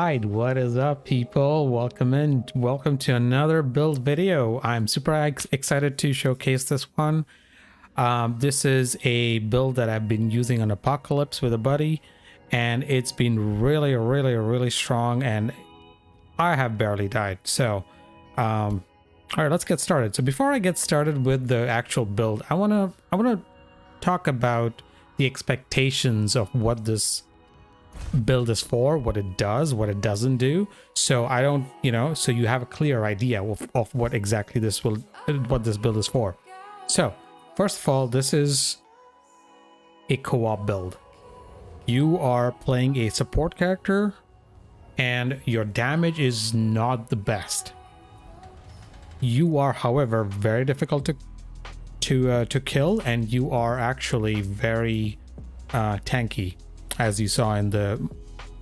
right, what is up, people? Welcome to another build video. I'm super excited to showcase this one. This is a build that I've been using on Apocalypse with a buddy, and it's been really strong, and I have barely died. So all right, let's get started. So before I get started with the actual build, I want to talk about the expectations of what this build is for, what it does, what it doesn't do, so I don't, so you have a clear idea of what exactly what this build is for. So first of all, this is a co-op build. You are playing a support character and your damage is not the best. You are, however, very difficult to kill, and you are actually very tanky, as you saw in the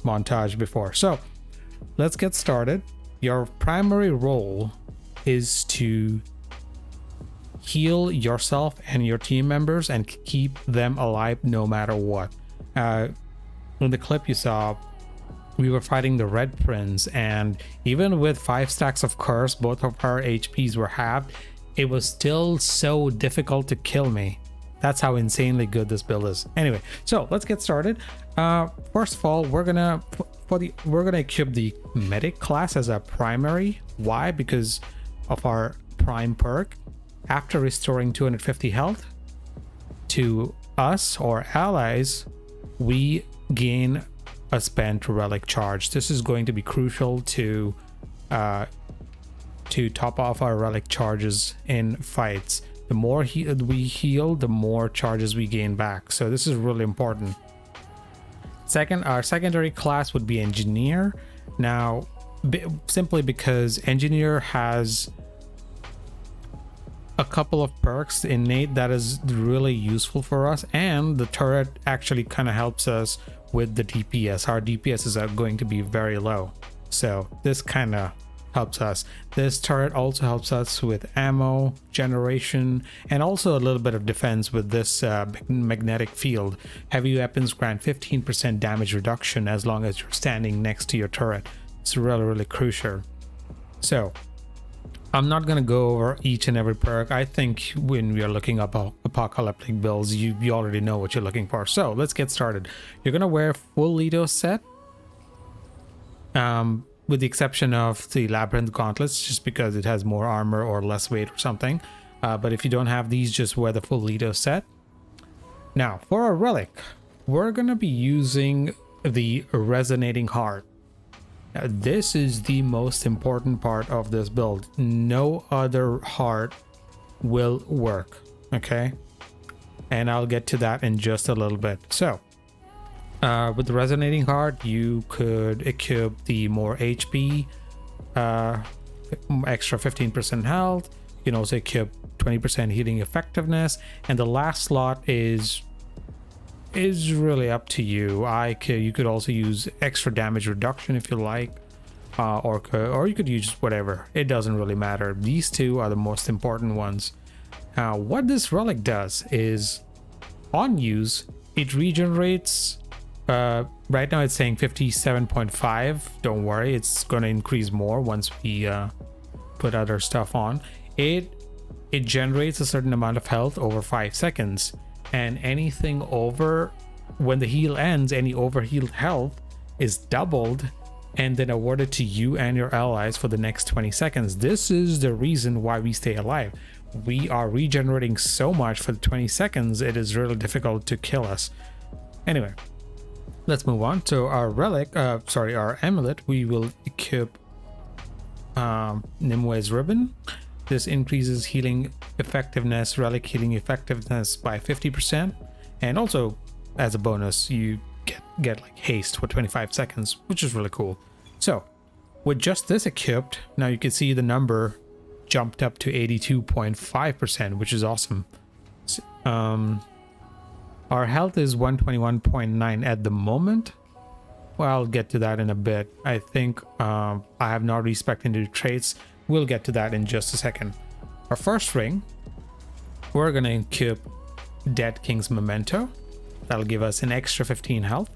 montage before. So let's get started. Your primary role is to heal yourself and your team members and keep them alive no matter what. In the clip you saw, we were fighting the Red Prince, and even with 5 stacks of curse, both of our HPs were halved. It was still so difficult to kill me. That's how insanely good this build is. Anyway, so let's get started. First of all, we're gonna equip the medic class as a primary. Why? Because of our prime perk. After restoring 250 health to us or allies, we gain a spent relic charge. This is going to be crucial to top off our relic charges in fights. The more we heal, the more charges we gain back. So this is really important. Our secondary class would be engineer. Now, simply because engineer has a couple of perks innate that is really useful for us, and the turret actually kind of helps us with the DPS. Our DPS is going to be very low, so this kind of helps us. This turret also helps us with ammo generation and also a little bit of defense with this magnetic field. Heavy weapons grant 15% damage reduction as long as you're standing next to your turret. It's really crucial. So I'm not going to go over each and every perk. I think when we are looking up apocalyptic builds, you already know what you're looking for. So let's get started. You're going to wear full Lido set, with the exception of the Labyrinth gauntlets, just because it has more armor or less weight or something. But if you don't have these, just wear the full Lido set. Now, for our relic, we're going to be using the Resonating Heart. Now, this is the most important part of this build. No other heart will work, okay? And I'll get to that in just a little bit. So with the Resonating Heart, you could equip the more HP, extra 15% health. You can also equip 20% healing effectiveness, and the last slot is really up to you. You could also use extra damage reduction if you like, or you could use whatever. It doesn't really matter. These two are the most important ones. Now, what this relic does is, on use, it regenerates. Right now it's saying 57.5. Don't worry, it's going to increase more once we put other stuff on. It generates a certain amount of health over 5 seconds, and anything over, when the heal ends, any overhealed health is doubled and then awarded to you and your allies for the next 20 seconds. This is the reason why we stay alive. We are regenerating so much for the 20 seconds, it is really difficult to kill us. Anyway, let's move on to our relic. Our amulet. We will equip Nimwe's ribbon. This increases healing effectiveness, relic healing effectiveness by 50%, and also as a bonus, you get like haste for 25 seconds, which is really cool. So with just this equipped, now you can see the number jumped up to 82.5%, which is awesome. Our health is 121.9 at the moment. Well, I'll get to that in a bit. I think I have not respec'd into traits. We'll get to that in just a second. Our first ring, we're going to equip Dead King's Memento. That'll give us an extra 15 health.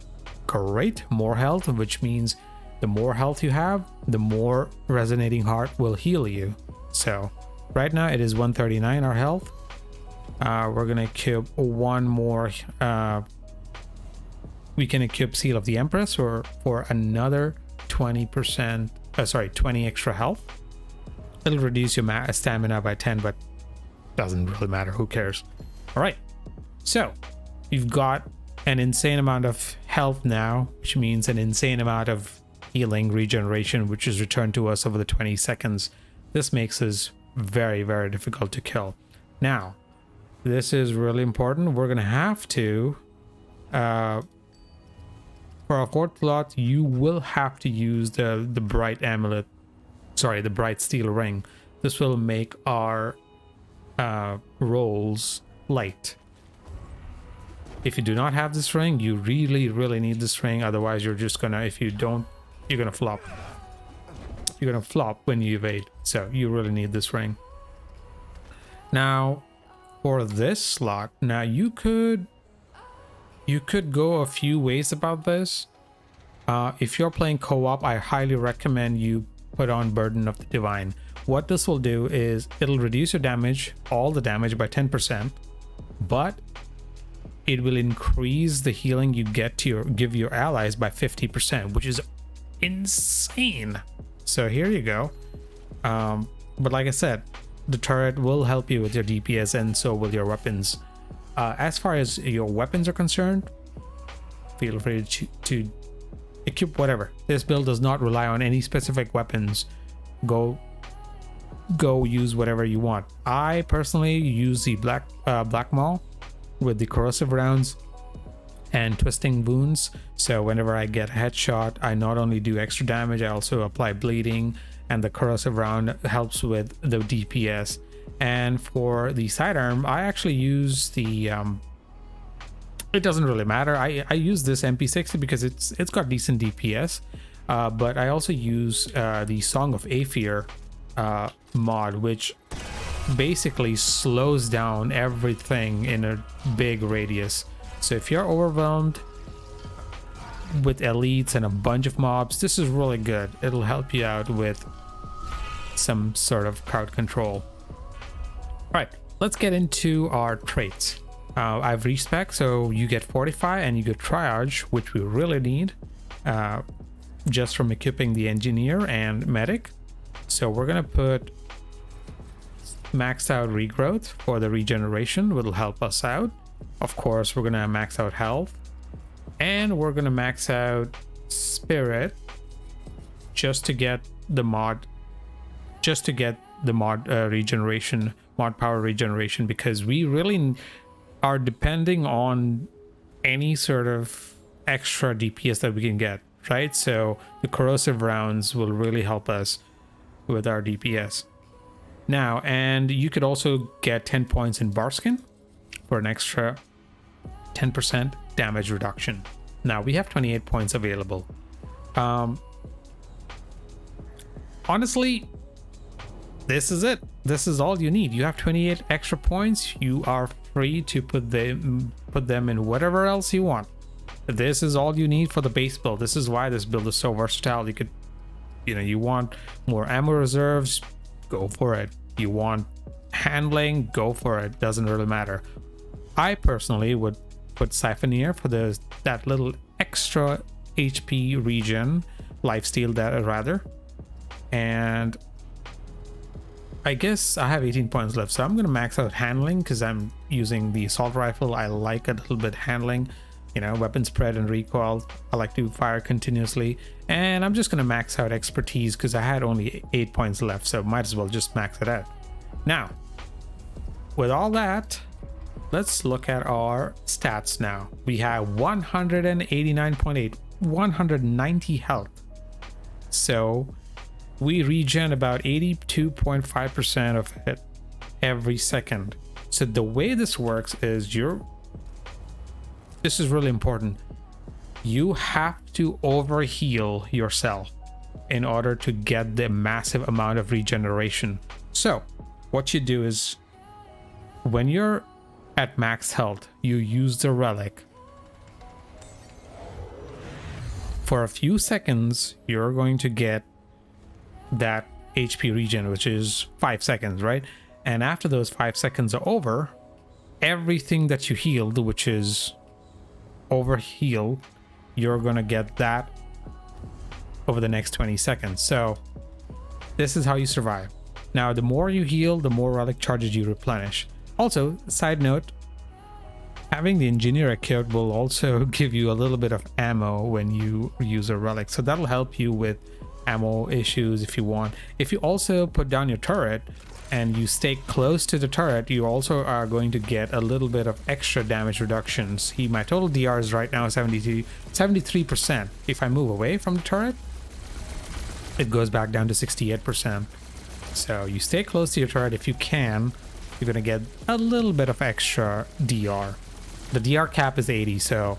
Great, more health, which means The more health you have, the more resonating heart will heal you. So right now it is 139 our health. We're gonna equip one more. We can equip Seal of the Empress for another 20%. 20 extra health. It'll reduce your stamina by 10, but doesn't really matter. Who cares? All right. So you've got an insane amount of health now, which means an insane amount of healing regeneration, which is returned to us over the 20 seconds. This makes us very, very difficult to kill. Now, this is really important. We're gonna have to for our fourth slot, you will have to use the bright amulet, the bright steel ring. This will make our rolls light. If you do not have this ring, you really need this ring. Otherwise you're just gonna, if you don't, you're gonna flop. You're gonna flop when you evade. So you really need this ring. Now for this slot, now you could go a few ways about this. If you're playing co-op, I highly recommend you put on Burden of the Divine. What this will do is it'll reduce your damage, all the damage, by 10%, but it will increase the healing you get to give your allies by 50%, which is insane. So here you go. But like I said, the turret will help you with your DPS, and so will your weapons. As far as your weapons are concerned, feel free to equip whatever. This build does not rely on any specific weapons. Go use whatever you want. I personally use the black maul with the corrosive rounds and twisting wounds. So whenever I get a headshot, I not only do extra damage, I also apply bleeding, and the corrosive round helps with the DPS. And for the sidearm, I actually use the it doesn't really matter. I use this MP60 because it's got decent DPS, but I also use the Song of Aether mod, which basically slows down everything in a big radius. So if you're overwhelmed with elites and a bunch of mobs, this is really good. It'll help you out with some sort of crowd control. All right, let's get into our traits. I've respec, so you get Fortify and you get Triage, which we really need just from equipping the Engineer and Medic. So we're gonna put maxed out Regrowth for the regeneration, which will help us out. Of course, we're gonna max out Health, and we're gonna max out Spirit just to get the mod regeneration, mod power regeneration, because we really are depending on any sort of extra DPS that we can get, right? So the corrosive rounds will really help us with our DPS. Now, and you could also get 10 points in Barskin for an extra 10% damage reduction. Now we have 28 points available. Honestly, this is it. This is all you need. You have 28 extra points. You are free to put them in whatever else you want. This is all you need for the base build. This is why this build is so versatile. You could, you want more ammo reserves, go for it. You want handling, go for it. Doesn't really matter. I personally would put Siphoneer for that little extra HP regen, lifesteal that rather. And I guess I have 18 points left, so I'm gonna max out handling because I'm using the assault rifle. I like a little bit handling, weapon spread and recoil. I like to fire continuously, and I'm just gonna max out expertise because I had only 8 points left, so might as well just max it out. Now, with all that, let's look at our stats now. We have 189.8, 190 health. So we regen about 82.5% of it every second. So the way this works is this is really important. You have to overheal yourself in order to get the massive amount of regeneration. So what you do is when you're at max health, you use the relic for a few seconds, you're going to get that HP regen, which is 5 seconds, right? And after those 5 seconds are over, everything that you healed, which is over heal, you're gonna get that over the next 20 seconds. So this is how you survive. Now, the more you heal, the more relic charges you replenish. Also, side note, having the engineer kit will also give you a little bit of ammo when you use a relic. So that'll help you with ammo issues if you want. If you also put down your turret and you stay close to the turret, you also are going to get a little bit of extra damage reduction. See, my total DR is right now 73%. If I move away from the turret, it goes back down to 68%. So you stay close to your turret if you can, you're gonna get a little bit of extra DR. The DR cap is 80, so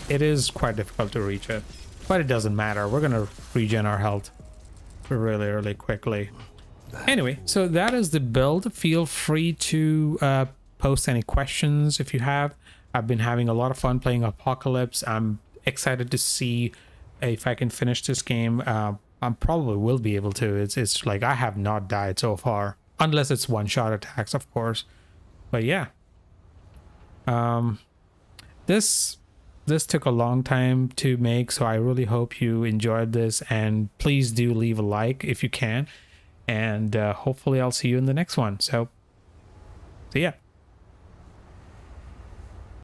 it is quite difficult to reach it, but it doesn't matter. We're gonna regen our health really, really quickly. Anyway, so that is the build. Feel free to post any questions if you have. I've been having a lot of fun playing Apocalypse. I'm excited to see if I can finish this game. I probably will be able to. It's like I have not died so far, unless it's one-shot attacks, of course. But yeah, this took a long time to make, so I really hope you enjoyed this, and please do leave a like if you can, and hopefully I'll see you in the next one. So yeah.